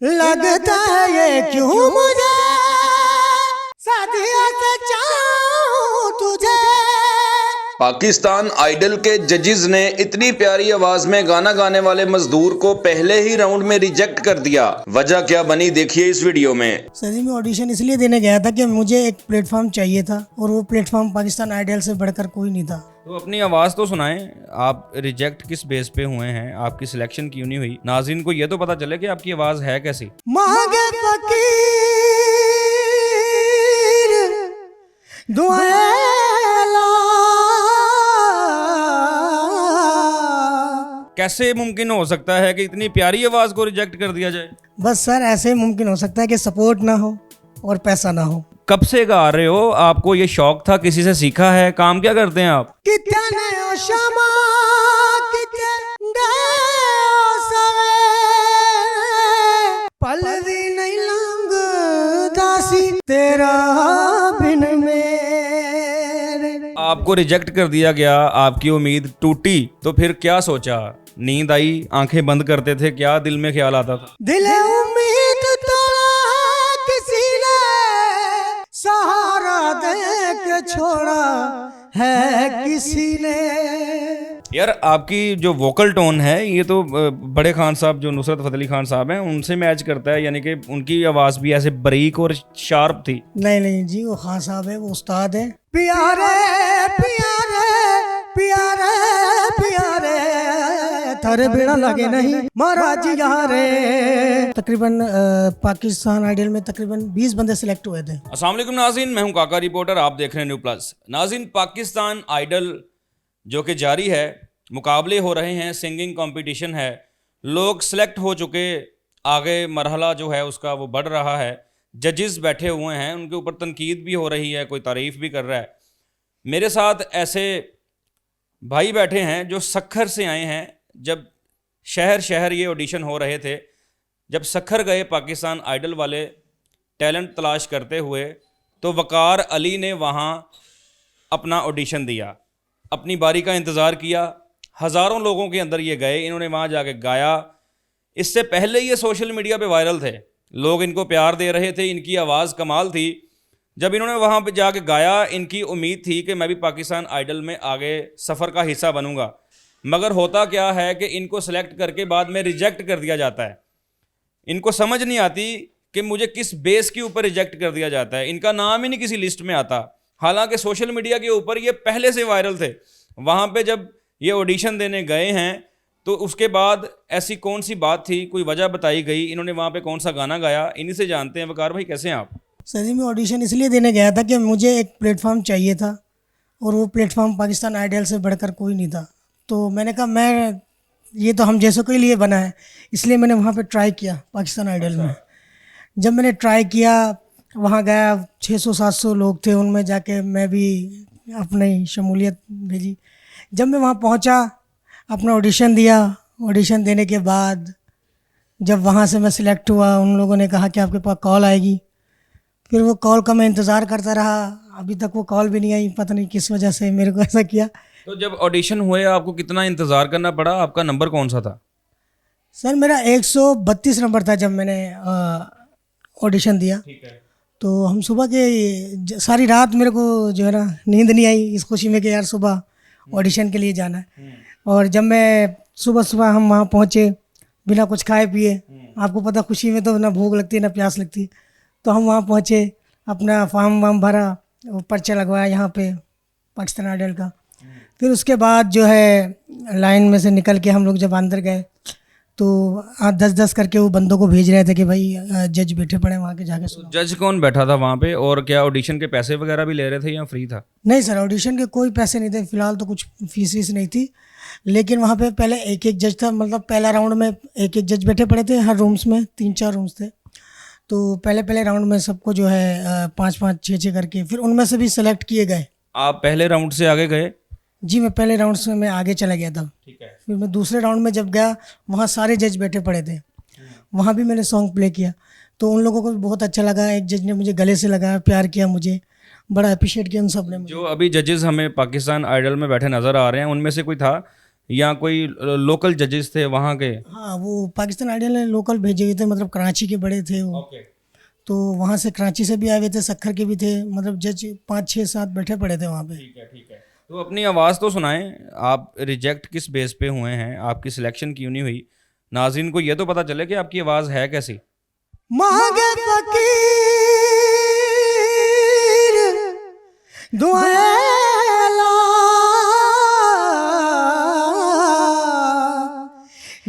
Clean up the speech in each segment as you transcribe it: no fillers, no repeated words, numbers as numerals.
लगता है ये क्यों मुझे सदियों से चाहूं तुझे। पाकिस्तान आइडल के जजेस ने इतनी प्यारी आवाज में गाना गाने वाले मजदूर को पहले ही राउंड में रिजेक्ट कर दिया। वजह क्या बनी, देखिए इस वीडियो में। सर जी, मैं ऑडिशन इसलिए देने गया था कि मुझे एक प्लेटफॉर्म चाहिए था और वो प्लेटफॉर्म पाकिस्तान आइडल से बढ़कर कोई नहीं था। तो अपनी आवाज़ तो सुनाएं। आप रिजेक्ट किस बेस पे हुए हैं, आपकी सिलेक्शन क्यों नहीं हुई? नाज़रीन को ये तो पता चले कि आपकी आवाज़ है कैसी। मांगे फकीर दुआएं ला। कैसे मुमकिन हो सकता है कि इतनी प्यारी आवाज़ को रिजेक्ट कर दिया जाए? बस सर, ऐसे ही मुमकिन हो सकता है कि सपोर्ट ना हो और पैसा ना हो। कब से गा रहे हो? आपको ये शौक था, किसी से सीखा है? काम क्या करते हैं आप? कितने ओ शमा कितने ओ सवेरे पल भी नहीं लंघदा सी तेरा बिन मेरे। आपको रिजेक्ट कर दिया गया, आपकी उम्मीद टूटी, तो फिर क्या सोचा? नींद आई, आंखें बंद करते थे, क्या दिल में ख्याल आता था? दिल उम्मीद तोड़ा किसी ने सहारा दे के छोड़ा है किसी ने। यार, आपकी जो वोकल टोन है ये तो बड़े खान साहब, जो नुसरत फतेह अली खान साहब हैं, उनसे मैच करता है। यानी कि उनकी आवाज़ भी ऐसे बारीक और शार्प थी। नहीं जी, वो खान साहब है, वो उस्ताद है। प्यारे प्यारे प्यारे प्यारे थारे बिना लगे नहीं महाराज यारे। तकरीबन पाकिस्तान आइडल में तकरीबन 20 बंदे सिलेक्ट हुए थे। अस्सलाम वालेकुम नाज़रीन, मैं हूं काका रिपोर्टर, आप देख रहे हैं न्यू प्लस। नाज़रीन, पाकिस्तान आइडल जो कि जारी है, मुकाबले हो रहे हैं, सिंगिंग कंपटीशन है, लोग सिलेक्ट हो चुके, आगे मरहला जो है उसका वो बढ़ रहा है, जजेस बैठे हुए हैं, उनके ऊपर तनकीद भी हो रही है, कोई तारीफ़ भी कर रहा है। मेरे साथ ऐसे भाई बैठे हैं जो सखर से आए हैं। जब शहर शहर ये ऑडिशन हो रहे थे, जब सखर गए पाकिस्तान आइडल वाले टैलेंट तलाश करते हुए, तो वकार अली ने वहाँ अपना ऑडिशन दिया, अपनी बारी का इंतज़ार किया। हज़ारों लोगों के अंदर ये गए, इन्होंने वहाँ जाके गाया। इससे पहले ये सोशल मीडिया पे वायरल थे, लोग इनको प्यार दे रहे थे, इनकी आवाज़ कमाल थी। जब इन्होंने वहाँ पे जाके गाया, इनकी उम्मीद थी कि मैं भी पाकिस्तान आइडल में आगे सफ़र का हिस्सा बनूंगा। मगर होता क्या है कि इनको सेलेक्ट करके बाद में रिजेक्ट कर दिया जाता है। इनको समझ नहीं आती कि मुझे किस बेस के ऊपर रिजेक्ट कर दिया जाता है। इनका नाम ही नहीं किसी लिस्ट में आता, हालांकि सोशल मीडिया के ऊपर ये पहले से वायरल थे। वहाँ पे जब ये ऑडिशन देने गए हैं तो उसके बाद ऐसी कौन सी बात थी, कोई वजह बताई गई, इन्होंने वहाँ पे कौन सा गाना गाया, इन्हीं से जानते हैं। वकार भाई, कैसे हैं आप? सर जी, मैं ऑडिशन इसलिए देने गया था कि मुझे एक प्लेटफॉर्म चाहिए था और वो प्लेटफॉर्म पाकिस्तान आइडल से बढ़कर कोई नहीं था। तो मैंने कहा ये तो हम जैसों के लिए बना है, इसलिए मैंने वहाँ पे ट्राई किया पाकिस्तान आइडल में। जब मैंने ट्राई किया, वहाँ गया, 600-700 लोग थे, उनमें जाके मैं भी अपनी शमूलियत भेजी। जब मैं वहाँ पहुँचा, अपना ऑडिशन दिया। ऑडिशन देने के बाद जब वहाँ से मैं सिलेक्ट हुआ, उन लोगों ने कहा कि आपके पास कॉल आएगी। फिर वो कॉल का मैं इंतज़ार करता रहा, अभी तक वो कॉल भी नहीं आई। पता नहीं किस वजह से मेरे को ऐसा किया। तो जब ऑडिशन हुए, आपको कितना इंतज़ार करना पड़ा? आपका नंबर कौन सा था? सर, मेरा 132 नंबर था जब मैंने ऑडिशन दिया। ठीक है। तो हम सुबह के सारी रात मेरे को जो है ना नींद नहीं आई, इस खुशी में कि यार सुबह ऑडिशन के लिए जाना है। और जब मैं सुबह हम वहाँ पहुँचे बिना कुछ खाए पिए, आपको पता खुशी में तो ना भूख लगती है ना प्यास लगती है। तो हम वहाँ पहुँचे, अपना फॉर्म वार्म भरा, वो पर्चा लगवाया यहाँ पे पाकिस्तान आइडल का। फिर उसके बाद जो है लाइन में से निकल के हम लोग जब अंदर गए तो 10-10 करके वो बंदों को भेज रहे थे कि भाई जज बैठे पड़े वहाँ के, जाके सुनो। जज कौन बैठा था वहाँ पे, और क्या ऑडिशन के पैसे वगैरह भी ले रहे थे या फ्री था? नहीं सर, ऑडिशन के कोई पैसे नहीं थे, फिलहाल तो कुछ फीस वीस नहीं थी। लेकिन वहाँ पे पहले एक एक जज था, मतलब पहला राउंड में एक एक जज बैठे पड़े थे हर रूम्स में, 3-4 रूम्स थे। तो पहले राउंड में सबको जो है 5-5 6-6 करके, फिर उनमें से भी सेलेक्ट किए गए। आप पहले राउंड से आगे गए? जी, मैं पहले राउंड से मैं आगे चला गया था। ठीक है। फिर मैं दूसरे राउंड में जब गया, वहाँ सारे जज बैठे पड़े थे, वहाँ भी मैंने सॉन्ग प्ले किया। तो उन लोगों को भी बहुत अच्छा लगा। एक जज ने मुझे गले से लगाया, प्यार किया, मुझे बड़ा अप्रिशिएट किया उन सब ने। जो अभी जजेस हमें पाकिस्तान आइडल में बैठे नज़र आ रहे हैं, उनमें से कोई था या कोई लोकल जजेस थे वहाँ के? हाँ, वो पाकिस्तान आइडल ने लोकल भेजे हुए थे, मतलब कराची के बड़े थे वो। ओके, तो वहाँ से कराची से भी आए हुए थे, सक्खर के भी थे, मतलब जज 5 6 7 बैठे पड़े थे वहाँ पे। ठीक है, ठीक है। तो अपनी आवाज़ तो सुनाएं, आप रिजेक्ट किस बेस पे हुए हैं, आपकी सिलेक्शन क्यों नहीं हुई? नाज़रीन को ये तो पता चले कि आपकी आवाज़ है कैसी। मांगे फकीर दुआला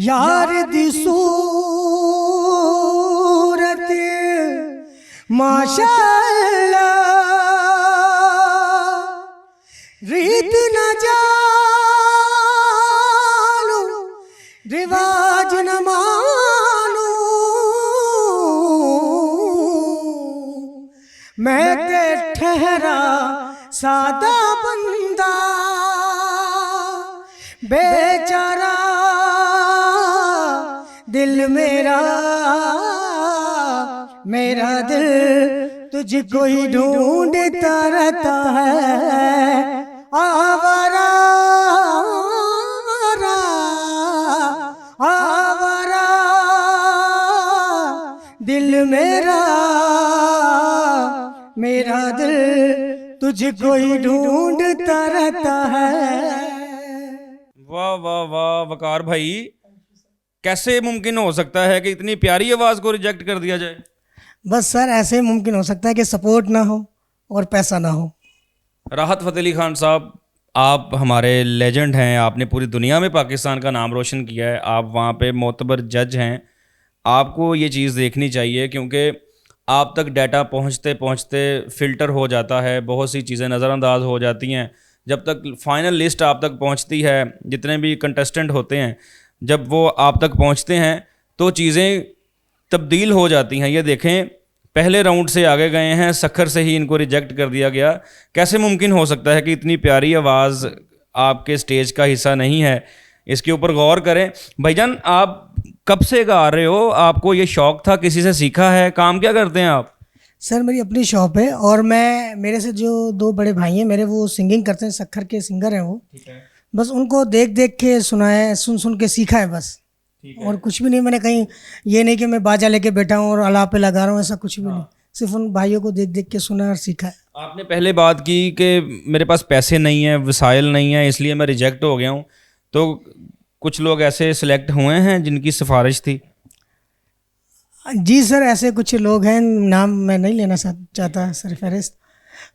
यार दी सूरत माशाअल्लाह रीत न जानू रिवाज न मानू मैं ते ठहरा सादा बंदा बेचारा दिल मेरा मेरा दिल तुझको ही ढूंढता रहता है आवारा आवारा दिल मेरा मेरा दिल तुझको ही ढूंढता रहता है। वाह वाह वाह वकार भाई, कैसे मुमकिन हो सकता है कि इतनी प्यारी आवाज़ को रिजेक्ट कर दिया जाए? बस सर ऐसे मुमकिन हो सकता है कि सपोर्ट ना हो और पैसा ना हो। राहत फ़तेह अली खान साहब, आप हमारे लेजेंड हैं, आपने पूरी दुनिया में पाकिस्तान का नाम रोशन किया है, आप वहाँ पे मोतबर जज हैं। आपको ये चीज़ देखनी चाहिए क्योंकि आप तक डाटा पहुँचते पहुँचते फ़िल्टर हो जाता है, बहुत सी चीज़ें नज़रअंदाज हो जाती हैं। जब तक फाइनल लिस्ट आप तक पहुँचती है, जितने भी कंटेस्टेंट होते हैं, जब वो आप तक पहुँचते हैं तो चीज़ें तब्दील हो जाती हैं। ये देखें, पहले राउंड से आगे गए हैं, सक्खर से ही इनको रिजेक्ट कर दिया गया। कैसे मुमकिन हो सकता है कि इतनी प्यारी आवाज़ आपके स्टेज का हिस्सा नहीं है? इसके ऊपर गौर करें। भाईजान, आप कब से गा रहे हो? आपको ये शौक़ था, किसी से सीखा है? काम क्या करते हैं आप? सर मेरी अपनी शॉप है और मैं मेरे से जो 2 बड़े भाई हैं मेरे, वो सिंगिंग करते हैं, सक्खर के सिंगर हैं वो। ठीक है, बस उनको देख देख के सुना है, सुन सुन के सीखा है बस, और कुछ भी नहीं। मैंने कहीं ये नहीं कि मैं बाजा लेके बैठा हूँ और अलाप पे लगा रहा हूँ, ऐसा कुछ भी नहीं। सिर्फ उन भाइयों को देख देख के सुना और सीखा है। आपने पहले बात की कि मेरे पास पैसे नहीं है, वसाइल नहीं है, इसलिए मैं रिजेक्ट हो गया हूँ। तो कुछ लोग ऐसे सिलेक्ट हुए हैं जिनकी सिफारिश थी? जी सर, ऐसे कुछ लोग हैं, नाम मैं नहीं लेना चाहता सर फहरिस्त।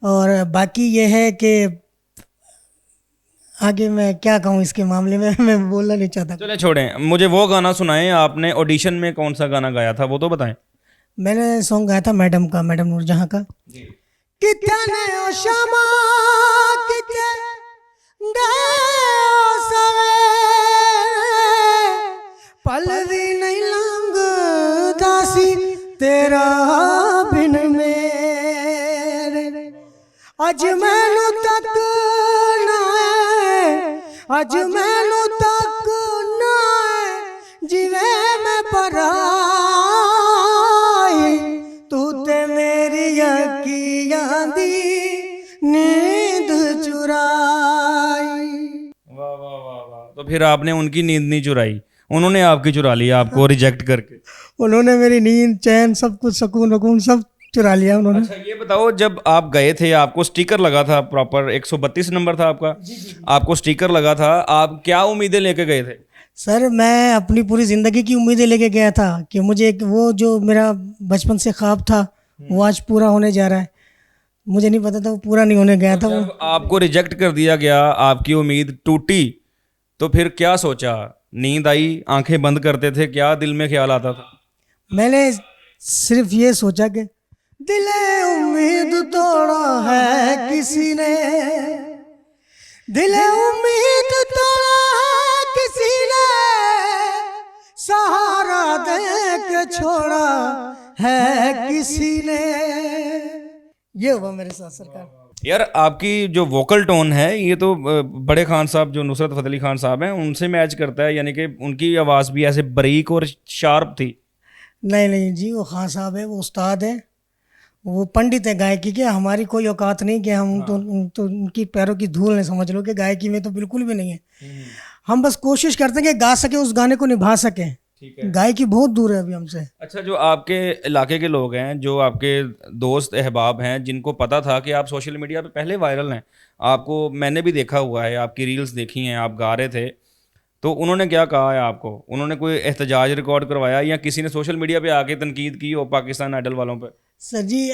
और बाकी ये है कि आगे मैं क्या कहूँ इसके मामले में मैं बोलना नहीं चाहता। चले छोड़ें, मुझे वो गाना सुनाएं, आपने ऑडिशन में कौन सा गाना गाया था वो तो बताएं। मैंने सॉन्ग गाया था मैडम का, मैडम नूरजहां का। कितने ओ शमा कितने गए सवेरे पल भी नहीं लंघदा सी तेरा बिन मेरे अज मैनू तक ना है अज मैनू तक ना है जिवे मैं पराई तू ते मेरी अखियां दी नींद चुराई। वाह वाह वाह वाह। तो फिर आपने उनकी नींद नहीं चुराई, उन्होंने आपकी चुरा ली, आपको रिजेक्ट करके। उन्होंने मेरी नींद, चैन, सब कुछ, सुकून वकून सब चुरा लिया उन्होंने। अच्छा ये बताओ, जब आप गए थे आपको स्टिकर लगा था, प्रॉपर 132 नंबर था आपका? आपको स्टिकर लगा था, आप क्या उम्मीदें लेके गए थे? सर मैं अपनी पूरी ज़िंदगी की उम्मीदें लेके गया था कि मुझे एक वो जो मेरा बचपन से ख्वाब था वो आज पूरा होने जा रहा है। मुझे नहीं पता था वो पूरा नहीं होने गया था वो। जब आपको रिजेक्ट कर दिया गया, आपकी उम्मीद टूटी, तो फिर क्या सोचा? नींद आई, आंखें बंद करते थे, क्या दिल में ख्याल आता था? मैंने सिर्फ ये सोचा कि दिले उम्मीद तोड़ा है किसी ने, दिले उम्मीद तोड़ा है किसी ने, सहारा दे के छोड़ा है किसी ने। ये हुआ मेरे साथ सरकार। यार आपकी जो वोकल टोन है ये तो बड़े खान साहब जो नुसरत फ़तेह अली खान साहब हैं उनसे मैच करता है, यानी कि उनकी आवाज़ भी ऐसे बारीक और शार्प थी। नहीं नहीं जी, वो खान साहब है, वो उस्ताद है, वो पंडित है गायकी के। हमारी कोई औकात नहीं कि हम तो उनकी पैरों की धूल नहीं, समझ लो कि गायकी में तो बिल्कुल भी नहीं है। हम बस कोशिश करते हैं कि गा सके, उस गाने को निभा सकें। ठीक है। गायकी बहुत दूर है अभी हमसे। अच्छा, जो आपके इलाके के लोग हैं, जो आपके दोस्त अहबाब हैं, जिनको पता था कि आप सोशल मीडिया पे पहले वायरल हैं, आपको मैंने भी देखा हुआ है, आपकी रील्स देखी हैं, आप गा रहे थे, तो उन्होंने क्या कहा है आपको? उन्होंने कोई एहतजाज रिकॉर्ड करवाया या किसी ने सोशल मीडिया पे आके तनकीद की हो पाकिस्तान आइडल वालों पे? सर जी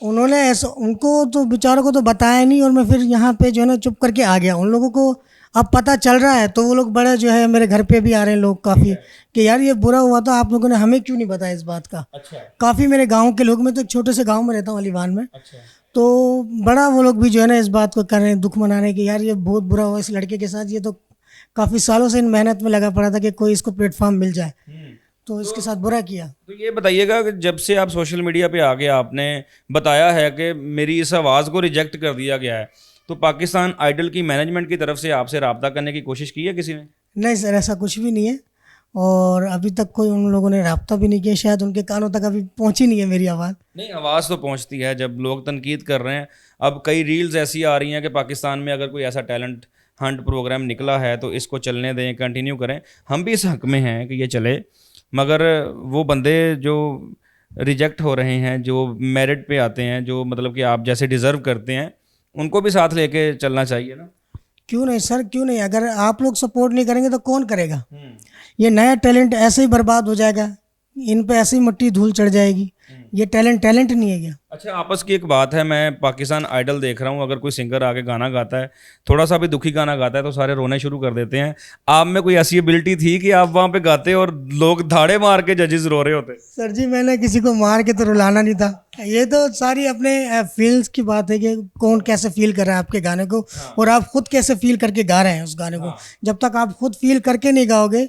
उन्होंने ऐसा, उनको तो बेचारों को तो बताया नहीं, और मैं फिर यहाँ पे जो है ना चुप करके आ गया। उन लोगों को अब पता चल रहा है तो वो लोग बड़े जो है मेरे घर पे भी आ रहे हैं लोग काफ़ी, कि यार ये बुरा हुआ तो आप लोगों ने हमें क्यों नहीं बताया इस बात का। अच्छा। काफ़ी मेरे गांव के लोग, मैं तो एक छोटे से गांव में रहता हूँ अलीवान में, अच्छा। तो बड़ा वो लोग भी जो है ना इस बात को कर रहे हैं, दुख मना रहे हैं कि यार ये बहुत बुरा हुआ इस लड़के के साथ, ये तो काफ़ी सालों से इन मेहनत में लगा पड़ा था कि कोई इसको प्लेटफॉर्म मिल जाए, तो इसके साथ बुरा किया। तो ये बताइएगा कि जब से आप सोशल मीडिया पे आके आपने बताया है कि मेरी इस आवाज़ को रिजेक्ट कर दिया गया है, तो पाकिस्तान आइडल की मैनेजमेंट की तरफ से आपसे रब्ता करने की कोशिश की है किसी ने? नहीं सर, ऐसा कुछ भी नहीं है, और अभी तक कोई उन लोगों ने रब्ता भी नहीं किया, शायद उनके कानों तक अभी पहुंची नहीं है मेरी आवाज़। नहीं, आवाज़ तो पहुंचती है जब लोग तनकीद कर रहे हैं। अब कई रील्स ऐसी आ रही हैं कि पाकिस्तान में अगर कोई ऐसा टैलेंट हंट प्रोग्राम निकला है तो इसको चलने दें, कंटिन्यू करें। हम भी इस हक में हैं कि ये चले, मगर वो बंदे जो रिजेक्ट हो रहे हैं, जो मेरिट पे आते हैं, जो मतलब कि आप जैसे डिज़र्व करते हैं, उनको भी साथ लेके चलना चाहिए ना। क्यों नहीं सर, क्यों नहीं? अगर आप लोग सपोर्ट नहीं करेंगे तो कौन करेगा? ये नया टैलेंट ऐसे ही बर्बाद हो जाएगा, इन पे ऐसे ही मिट्टी धूल चढ़ जाएगी। ये टैलेंट नहीं है क्या? अच्छा, आपस की एक बात है, मैं पाकिस्तान आइडल देख रहा हूँ, अगर कोई सिंगर आके गाना गाता है, थोड़ा सा भी दुखी गाना गाता है तो सारे रोने शुरू कर देते हैं। आप में कोई ऐसी एबिलिटी थी कि आप वहाँ पे गाते और लोग धाड़े मार के जजेस रो रहे होते? सर जी मैंने किसी को मार के तो रुलाना नहीं था, ये तो सारी अपने फील्स की बात है कि कौन कैसे फील कर रहा है आपके गाने को, और आप खुद कैसे फील करके गा रहे हैं उस गाने को। जब तक आप खुद फील करके नहीं गाओगे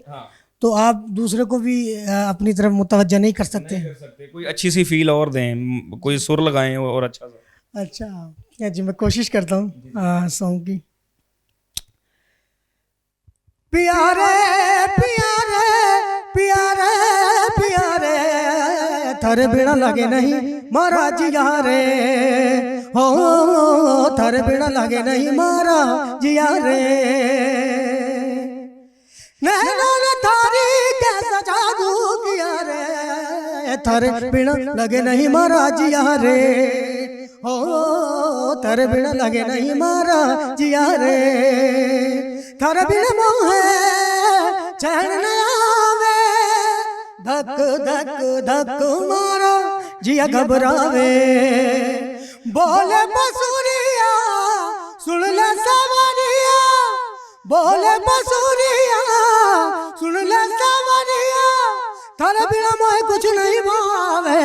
तो आप दूसरे को भी अपनी तरफ मुतवज्जह नहीं कर सकते। कोई अच्छी सी फील और दें, कोई सुर लगाएं और अच्छा सा। अच्छा जी, मैं कोशिश करता हूँ सॉन्ग की। प्यारे प्यारे प्यारे प्यारे थारे बिना लगे नहीं मारा जिया रे, हो थारे बिना लगे नहीं मारा जिया रे, नैना थारी कैसा जादू किया रे, थारे बिना लगे नहीं मारा जिया रे, हो थारे बिना लगे नहीं मारा जिया रे, थारे बिना मोहे चैन न आवे, धक धक धक मारा जिया घबरावे, बोले बसुरिया सुन ले सवरिया, बोले बसुरिया सुन ले सवरिया, थारे बिना मोहे कुछ नहीं भावे,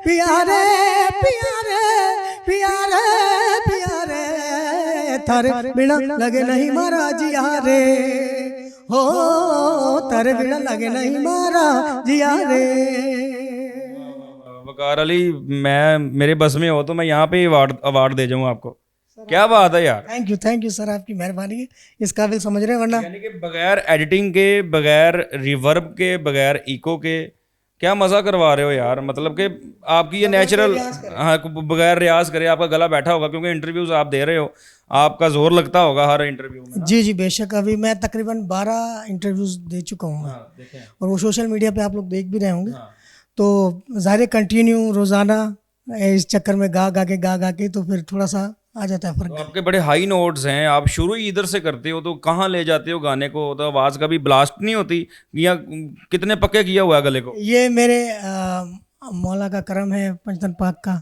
प्यारे प्यारे प्यारे प्यारे थारे बिना लगे नहीं मारा जिया रे, हो थारे बिना लगे नहीं मारा जिया रे। वकार अली, मैं मेरे बस में हो तो मैं यहाँ पे अवार्ड दे जाऊँ आपको। क्या बात है यार, थैंक यू सर, आपकी मेहरबानी है, इस काबिल समझ रहे हैं, वरना यानी कि बगैर एडिटिंग के, बगैर रिवर्ब के, बगैर इको के क्या मज़ा करवा रहे हो यार। मतलब कि आपकी ये नेचुरल, हाँ, बगैर रियाज करे आपका गला बैठा होगा, क्योंकि इंटरव्यूज आप दे रहे हो, आपका जोर लगता होगा हर इंटरव्यू में। जी बेशक, अभी मैं तकरीबन 12 इंटरव्यूज दे चुका हूँ, और वो सोशल मीडिया पे आप लोग देख भी रहे होंगे। तो ज़ाहिर कंटिन्यू रोज़ाना इस चक्कर में गा के तो फिर थोड़ा सा आ जाता है फर्क। तो आपके बड़े हाई नोट्स हैं, आप शुरू ही इधर से करते हो, तो कहाँ ले जाते हो गाने को? तो आवाज़ का भी ब्लास्ट नहीं होती, या कितने पक्के किया हुआ है गले को? ये मेरे मौला का करम है, पंचतन पाक का,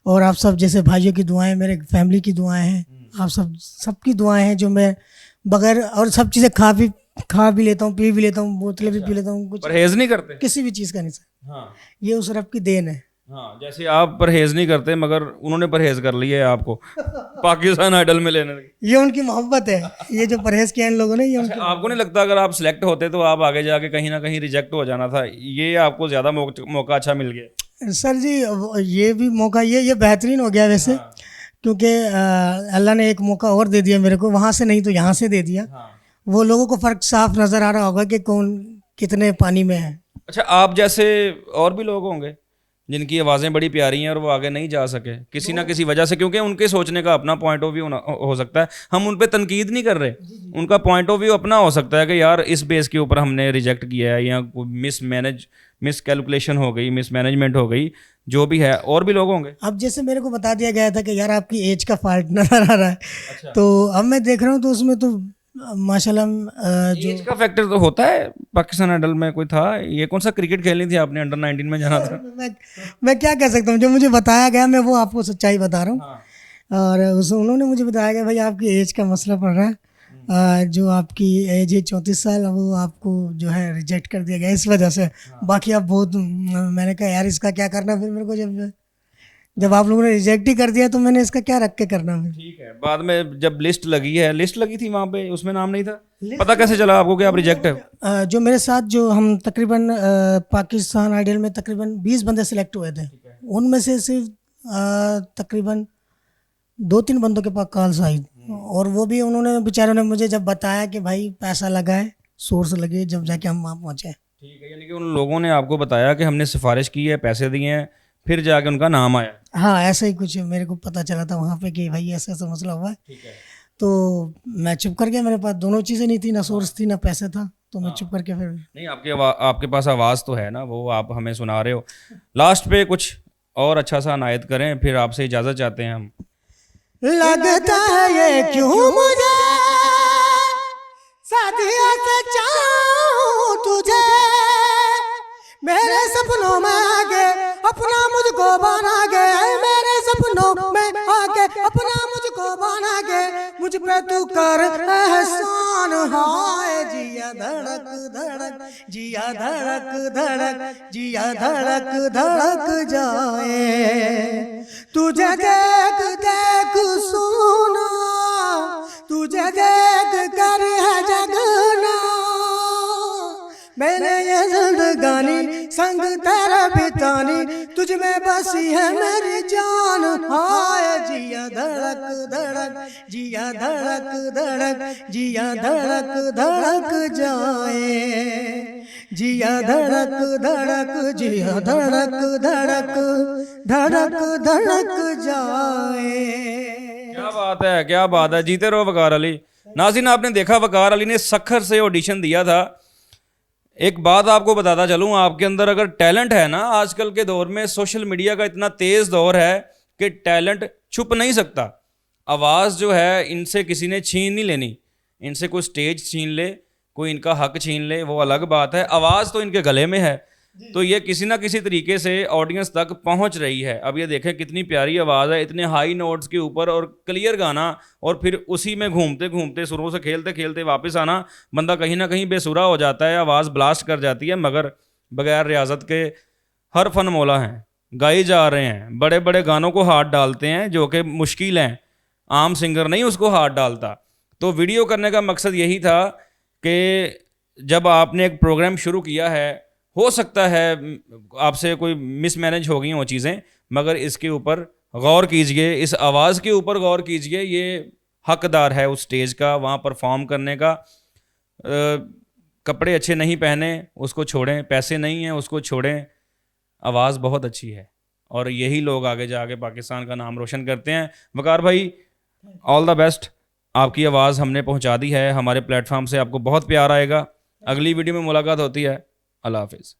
और आप सब जैसे भाइयों की दुआएं, मेरे फैमिली की दुआएं हैं, आप सबकी दुआएं हैं, जो मैं बगैर, और सब चीज़ें खा भी लेता हूँ, पी भी लेता हूँ, बोतलें भी पी लेता हूँ, कुछ परहेज नहीं करते किसी भी चीज़ का नहीं सर। हाँ, ये उस रब की देन है। हाँ, जैसे आप परहेज नहीं करते, मगर उन्होंने परहेज कर लिया है आपको पाकिस्तान आइडल में लेने की। ये उनकी मोहब्बत है, ये जो परहेज किया इन लोगों ने, ये अच्छा, आपको नहीं लगता अगर आप सिलेक्ट होते तो आप आगे जाके कहीं ना कहीं रिजेक्ट हो जाना था? ये आपको ज़्यादा मौका अच्छा मिल गया? सर जी ये भी मौका, ये बेहतरीन हो गया वैसे, क्योंकि अल्लाह ने एक मौका और दे दिया मेरे को, वहाँ से नहीं तो यहाँ से दे दिया। वो लोगों को फ़र्क साफ नज़र आ रहा होगा कि कौन कितने पानी में है। अच्छा, आप जैसे और भी लोग होंगे जिनकी आवाज़ें बड़ी प्यारी हैं और वो आगे नहीं जा सके किसी ना किसी वजह से, क्योंकि उनके सोचने का अपना पॉइंट ऑफ व्यू हो सकता है। हम उन पे तनकीद नहीं कर रहे, उनका पॉइंट ऑफ व्यू अपना हो सकता है कि यार इस बेस के ऊपर हमने रिजेक्ट किया है, या मिस कैलकुलेशन हो गई, मिस मैनेजमेंट हो गई, जो भी है। और भी लोग होंगे। अब जैसे मेरे को बता दिया गया था कि यार आपकी एज का फॉल्ट नजर आ रहा है। अच्छा। तो अब मैं देख रहा हूँ तो उसमें तो माशाल्लाह जो एज का फैक्टर तो होता है। पाकिस्तान आइडल में कोई था, ये कौन सा क्रिकेट खेलनी थी आपने, अंडर 19 में जाना था? मैं क्या कह सकता हूँ, जो मुझे बताया गया मैं वो आपको सच्चाई बता रहा हूँ। हाँ। और उन्होंने मुझे बताया गया भाई आपकी एज का मसला पड़ रहा है, जो आपकी एज है 34 साल, वो आपको जो है रिजेक्ट कर दिया गया इस वजह से। बाकी आप बहुत, मैंने कहा यार इसका क्या करना, फिर मेरे को जब आप लोगों ने रिजेक्ट ही कर दिया तो मैंने इसका क्या रख के करना फिर। ठीक है, बाद में जब लिस्ट लगी थी वहाँ पे, उसमें नाम नहीं था, पता कैसे चला आपको कि आप रिजेक्ट है? जो मेरे साथ जो हम तकरीबन पाकिस्तान आइडल में तकरीबन 20 बंदे सिलेक्ट हुए थे, उनमें से सिर्फ तकरीबन 2-3 बंदों के पास कॉल्स आई, और वो भी उन्होंने बेचारों ने मुझे जब बताया कि भाई पैसा लगा है, सोर्स लगे, जब जाके हम वहाँ पहुँचे। ठीक है, यानी कि उन लोगों ने आपको बताया कि हमने सिफारिश की है, पैसे दिए हैं, फिर जाके उनका नाम आया। हाँ, ऐसा ही कुछ मेरे को पता चला था वहाँ पे कि भाई ऐसा ऐसा मसला हुआ है। ठीक है। तो मैं चुप कर गया, मेरे पास दोनों चीज़ें नहीं थी, ना सोर्स थी ना पैसे था, तो मैं चुप करके फिर। नहीं, आपके पास आवाज़ तो है ना, वो आप हमें सुना रहे हो। लास्ट पे कुछ और अच्छा सा अनायत करें, फिर आपसे इजाज़त चाहते हैं हम। लगता है ये क्यों मुझे साथिया से चाहूं तुझे, मेरे सपनों में आके अपना मुझको बना के, मेरे सपनों में आके अपना मुझको बना के, मुझ पे तू कर एहसान। हाय जिया धड़क धड़क, जिया धड़क धड़क, जिया धड़क धड़क जाए, तुझे देख देख सोना, तुझे देख कर है जगना, मैंने ये जिंदगानी संग तेरा बितानी, तुझ में बसी है मेरी जान। हाय जिया धड़क धड़क, जिया धड़क धड़क, जिया धड़क धड़क जाए, जिया धड़क धड़क, जिया धड़क धड़क, धड़क धड़क जाए। क्या बात है, क्या बात है, जीते रहो वकार अली। नाज़रीन, आपने देखा वकार अली ने सखर से ऑडिशन दिया था। एक बात आपको बताता चलूँ, आपके अंदर अगर टैलेंट है ना, आजकल के दौर में सोशल मीडिया का इतना तेज़ दौर है कि टैलेंट छुप नहीं सकता। आवाज़ जो है इनसे किसी ने छीन नहीं लेनी, इनसे कोई स्टेज छीन ले, कोई इनका हक छीन ले, वो अलग बात है। आवाज़ तो इनके गले में है, तो ये किसी ना किसी तरीके से ऑडियंस तक पहुंच रही है। अब ये देखें कितनी प्यारी आवाज़ है, इतने हाई नोट्स के ऊपर और क्लियर गाना, और फिर उसी में घूमते घूमते सुरों से खेलते खेलते वापस आना। बंदा कहीं ना कहीं बेसुरा हो जाता है, आवाज़ ब्लास्ट कर जाती है, मगर बगैर रियाजत के हर फन मौला हैं, गाए जा रहे हैं, बड़े बड़े गानों को हाथ डालते हैं जो कि मुश्किल हैं, आम सिंगर नहीं उसको हाथ डालता। तो वीडियो करने का मकसद यही था कि जब आपने एक प्रोग्राम शुरू किया है, हो सकता है आपसे कोई मिसमैनेज हो गई वो चीज़ें, मगर इसके ऊपर गौर कीजिए, इस आवाज़ के ऊपर गौर कीजिए। ये हकदार है उस स्टेज का, वहाँ परफॉर्म करने का। कपड़े अच्छे नहीं पहने उसको छोड़ें, पैसे नहीं हैं उसको छोड़ें, आवाज़ बहुत अच्छी है, और यही लोग आगे जाके पाकिस्तान का नाम रोशन करते हैं। वकार भाई, ऑल द बेस्ट। आपकी आवाज़ हमने पहुँचा दी है, हमारे प्लेटफॉर्म से आपको बहुत प्यार आएगा। अगली वीडियो में मुलाकात होती है। अल्लाह हाफिज़।